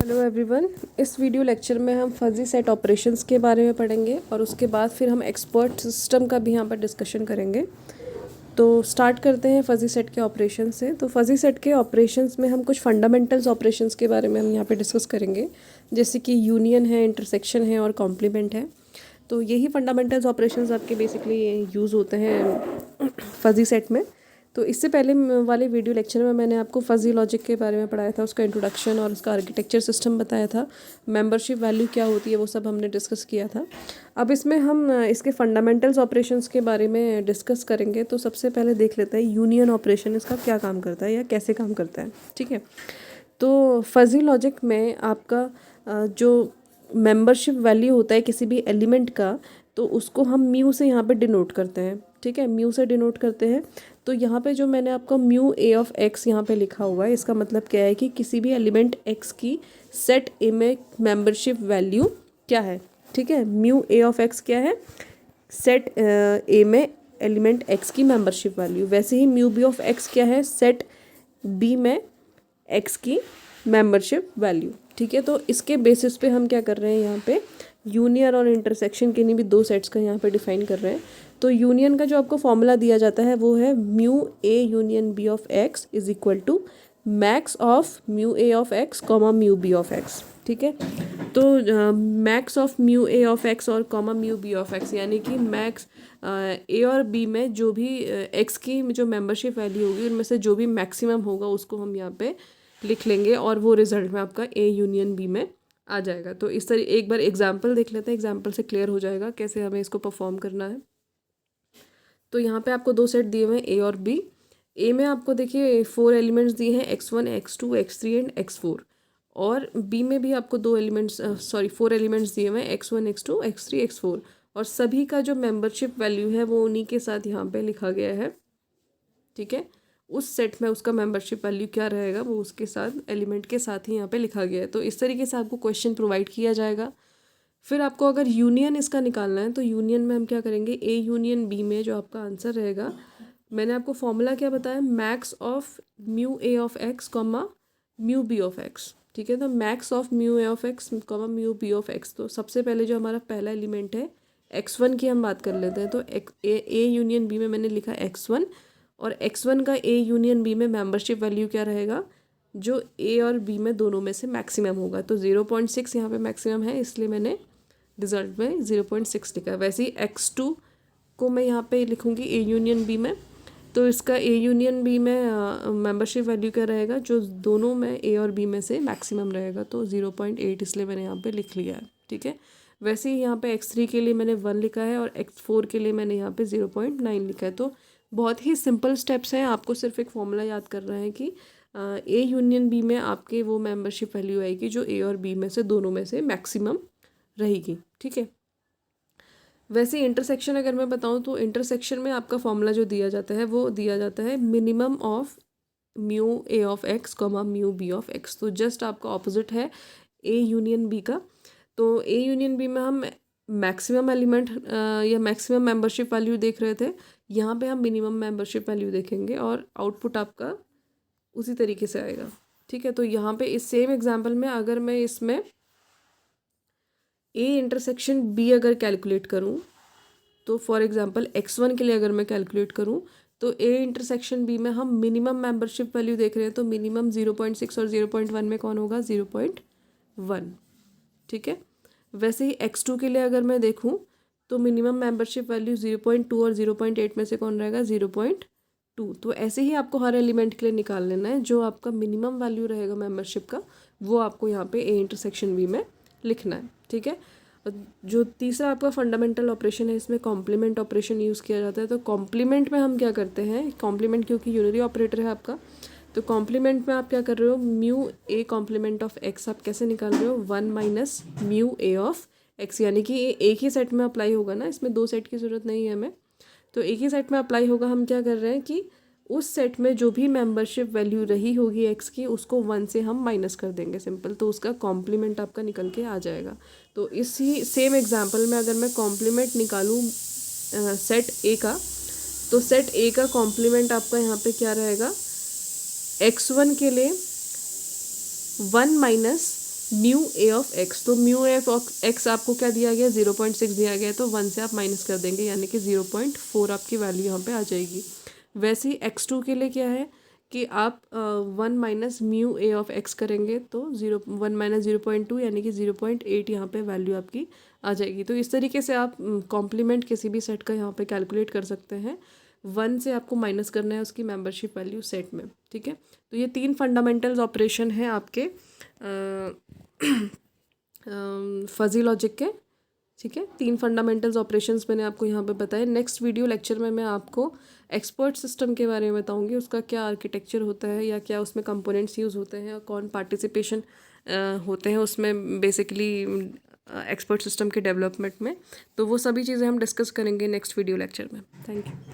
Hello everyone. इस video lecture में हम फजी सेट ऑपरेशंस के बारे में पढ़ेंगे और उसके बाद फिर हम एक्सपर्ट सिस्टम का भी यहाँ पर डिस्कशन करेंगे। तो स्टार्ट करते हैं फजी सेट के ऑपरेशन से। तो फजी सेट के ऑपरेशंस में हम कुछ फंडामेंटल्स ऑपरेशंस के बारे में हम यहाँ पे डिस्कस करेंगे, जैसे कि यूनियन है, इंटरसेक्शन है और कॉम्प्लीमेंट है। तो यही फंडामेंटल्स ऑपरेशंस आपके बेसिकली यूज़ होते हैं फजी सेट में। तो इससे पहले वाले वीडियो लेक्चर में मैंने आपको फजी लॉजिक के बारे में पढ़ाया था, उसका इंट्रोडक्शन और उसका आर्किटेक्चर सिस्टम बताया था, मेंबरशिप वैल्यू क्या होती है वो सब हमने डिस्कस किया था। अब इसमें हम इसके फंडामेंटल्स ऑपरेशंस के बारे में डिस्कस करेंगे। तो सबसे पहले देख लेते हैं यूनियन ऑपरेशन, इसका क्या काम करता है या कैसे काम करता है। ठीक है, तो फजी लॉजिक में आपका जो मेंबरशिप वैल्यू होता है किसी भी एलिमेंट का, तो उसको हम म्यू से यहाँ पे डिनोट करते हैं। ठीक है, म्यू से डिनोट करते हैं। तो यहाँ पे जो मैंने आपको म्यू ए ऑफ एक्स यहाँ पे लिखा हुआ है, इसका मतलब क्या है कि किसी भी एलिमेंट एक्स की सेट ए में मेंबरशिप वैल्यू क्या है। ठीक है, म्यू ए ऑफ एक्स क्या है, सेट ए में एलिमेंट एक्स की मेंबरशिप वैल्यू। वैसे ही म्यू बी ऑफ एक्स क्या है, सेट बी में एक्स की मेंबरशिप वैल्यू। ठीक है, तो इसके बेसिस पे हम क्या कर रहे हैं, यहाँ पे यूनियन और इंटरसेक्शन के लिए भी दो सेट्स का यहाँ पे डिफाइन कर रहे हैं। तो यूनियन का जो आपको फॉर्मूला दिया जाता है वो है mu A union B of X is equal to max of mu A of X comma mu B of X. ठीक है, तो max of mu A of X और comma mu B of X, यानी कि max ए और B में जो भी एक्स की जो मेंबरशिप वैल्यू होगी उनमें से जो भी मैक्सिमम होगा उसको हम यहाँ पे लिख लेंगे और वो रिजल्ट में आपका ए यूनियन बी में आ जाएगा। तो इस तरह एक बार एग्जाम्पल देख लेते हैं, एग्जाम्पल से क्लियर हो जाएगा कैसे हमें इसको परफॉर्म करना है। तो यहाँ पे आपको दो सेट दिए हुए हैं ए और बी। ए में आपको देखिए 4 एलिमेंट्स दिए हैं x1, x2, x3 and x4, और बी में भी आपको 4 एलिमेंट्स दिए हुए हैं x1, x2, x3, x4, और सभी का जो मेंबरशिप वैल्यू है वो उन्हीं के साथ यहाँ पे लिखा गया है। ठीक है, उस सेट में उसका मेंबरशिप वैल्यू क्या रहेगा वो उसके साथ एलिमेंट के साथ ही यहाँ पे लिखा गया है। तो इस तरीके से आपको क्वेश्चन प्रोवाइड किया जाएगा। फिर आपको अगर यूनियन इसका निकालना है तो यूनियन में हम क्या करेंगे, ए यूनियन बी में जो आपका आंसर रहेगा, मैंने आपको फॉर्मूला क्या बताया, max of mu A of X comma mu B of X. ठीक है, तो max of mu A of X comma mu B of X. तो सबसे पहले जो हमारा पहला एलिमेंट है x1 की हम बात कर लेते हैं। तो ए यूनियन बी में मैंने लिखा x1, और x1 का ए यूनियन बी में मेंबरशिप वैल्यू क्या रहेगा, जो ए और बी में दोनों में से मैक्सिमम होगा। तो 0.6 यहाँ पे मैक्सिमम है, इसलिए मैंने रिजल्ट में 0.6 लिखा है। वैसे ही x2 को मैं यहाँ पे लिखूँगी ए यूनियन बी में। तो इसका ए यूनियन बी में मेंबरशिप वैल्यू क्या रहेगा, जो दोनों में ए और बी में से मैक्सिमम रहेगा। तो 0.8 इसलिए मैंने यहाँ पे लिख लिया है। ठीक है, वैसे ही यहाँ पे x3 के लिए मैंने 1 लिखा है और x4 के लिए मैंने यहाँ पे 0.9 लिखा है। तो बहुत ही सिंपल स्टेप्स हैं, आपको सिर्फ एक फॉर्मूला याद करना है कि ए यूनियन बी में आपके वो मेंबरशिप वैल्यू आएगी जो ए और बी में से दोनों में से मैक्सिमम रहेगी। ठीक है, वैसे इंटरसेक्शन अगर मैं बताऊं तो इंटरसेक्शन में आपका फॉर्मूला जो दिया जाता है वो दिया जाता है minimum of mu A of X comma mu B of X. तो जस्ट आपका ऑपोजिट है ए यूनियन बी का। तो ए यूनियन बी में हम मैक्सिमम एलिमेंट या मैक्सिमम मेंबरशिप वैल्यू देख रहे थे, यहाँ पे हम मिनिमम मेंबरशिप वैल्यू देखेंगे और आउटपुट आपका उसी तरीके से आएगा। ठीक है, तो यहाँ पे इस सेम एग्जाम्पल में अगर मैं इसमें ए इंटरसेक्शन बी अगर कैलकुलेट करूँ, तो फॉर एग्जांपल x1 के लिए अगर मैं कैलकुलेट करूँ तो ए इंटरसेक्शन बी में हम मिनिमम मेंबरशिप वैल्यू देख रहे हैं। तो मिनिमम 0.6 और 0.1 में कौन होगा, 0.1। ठीक है, वैसे ही x2 के लिए अगर मैं देखूँ तो मिनिमम मेंबरशिप वैल्यू 0.2 और 0.8 में से कौन रहेगा, 0.2। तो ऐसे ही आपको हर एलिमेंट के लिए निकाल लेना है, जो आपका मिनिमम वैल्यू रहेगा मेंबरशिप का वो आपको यहाँ पे ए इंटरसेक्शन बी में लिखना है। ठीक है, जो तीसरा आपका फंडामेंटल ऑपरेशन है, इसमें कॉम्प्लीमेंट ऑपरेशन यूज़ किया जाता है। तो कॉम्प्लीमेंट में हम क्या करते हैं, कॉम्प्लीमेंट क्योंकि यूनरी ऑपरेटर है आपका, तो कॉम्प्लीमेंट में आप क्या कर रहे हो, mu A complement of X आप कैसे निकाल रहे हो, 1 minus mu A of X, यानी कि एक ही सेट में अप्लाई होगा ना, इसमें दो सेट की ज़रूरत नहीं है हमें, तो एक ही सेट में अप्लाई होगा। हम क्या कर रहे हैं कि उस सेट में जो भी मेंबरशिप वैल्यू रही होगी एक्स की उसको 1 से हम माइनस कर देंगे, सिंपल। तो उसका कॉम्प्लीमेंट आपका निकल के आ जाएगा। तो इसी सेम एग्जांपल में अगर मैं कॉम्प्लीमेंट निकालूँ सेट ए का, तो सेट ए का कॉम्प्लीमेंट आपका यहाँ पे क्या रहेगा, x1 के लिए 1 minus mu A of X. तो म्यू ए ऑफ एक्स आपको क्या दिया गया, 0.6 दिया गया है, तो 1 से आप माइनस कर देंगे, यानी कि 0.4 आपकी वैल्यू यहाँ पे आ जाएगी। वैसे ही x2 के लिए क्या है कि आप 1 minus mu A of x करेंगे तो 1 माइनस 0.2 यानी कि 0.8 यहाँ पे वैल्यू आपकी आ जाएगी। तो इस तरीके से आप कॉम्प्लीमेंट किसी भी सेट का यहाँ पे कैलकुलेट कर सकते हैं। 1 से आपको माइनस करना है उसकी मेंबरशिप वैल्यू सेट में, ठीक है। तो ये 3 फंडामेंटल्स ऑपरेशन हैं आपके फजी लॉजिक के, ठीक है। 3 फंडामेंटल्स ऑपरेशंस मैंने आपको यहाँ पे बताए। नेक्स्ट वीडियो लेक्चर में मैं आपको एक्सपर्ट सिस्टम के बारे में बताऊँगी, उसका क्या आर्किटेक्चर होता है या क्या उसमें कंपोनेंट्स यूज़ होते हैं और कौन पार्टिसिपेशन होते हैं उसमें बेसिकली एक्सपर्ट सिस्टम के डेवलपमेंट में। तो वो सभी चीज़ें हम डिस्कस करेंगे नेक्स्ट वीडियो लेक्चर में। Thank you.